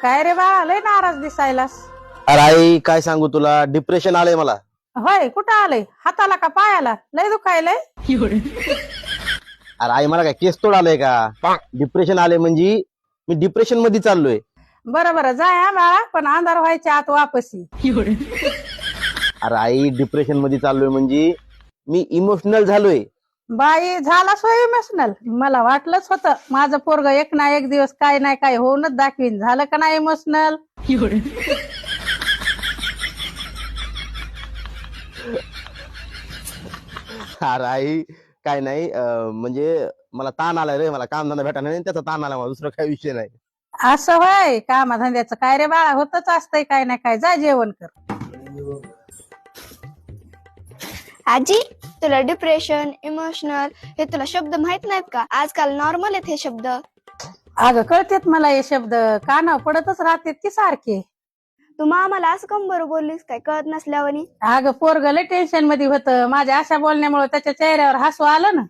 काय रे बा, लय नाराज दिसायलास. अरे आई काय सांगू तुला, डिप्रेशन आलंय मला. होय, कुठं आलंय? हाताला का पायाला? लय दुखायलंय. अरे आई मला काय केस तोड आलंय का? डिप्रेशन आलंय म्हणजे मी डिप्रेशन मध्ये चाललोय. बरं बरं, जाय हा बाळा, पण अंधार व्हायच्या आत वापस ये. अरे आई डिप्रेशन मध्ये चाललोय म्हणजे मी इमोशनल झालोय. बाई, झाला सोय इमोशनल. मला वाटलंच होतं माझं पोरग एक ना एक दिवस काय नाही काय होऊनच दाखवीन. झालं का नाही इमोशनल? अरे आई काय नाही म्हणजे मला ताण आलाय रे, मला काम धंदा भेटा नाही त्याचा ताण आला मला, दुसरा काही विषय नाही. असं होय, कामधंद्याचं काय रे बाळा, होतच असतंय काय नाही काय. जा जेवण कर. आजी, तुला डिप्रेशन, इमोशनल हे तुला शब्द माहित नाहीत का? आजकाल नॉर्मल आहेत हे शब्द. अगं कळतेत मला हे शब्द, कानावर पडतच राहतेत की सारखे. तू आम्हाला असं कम बरं बोललीस काय कळत नसल्यावनी? अगं पोरग लय टेन्शन मध्ये होतं. माझ्या अशा बोलण्यामुळे त्याच्या चेहऱ्यावर हसू आलं ना.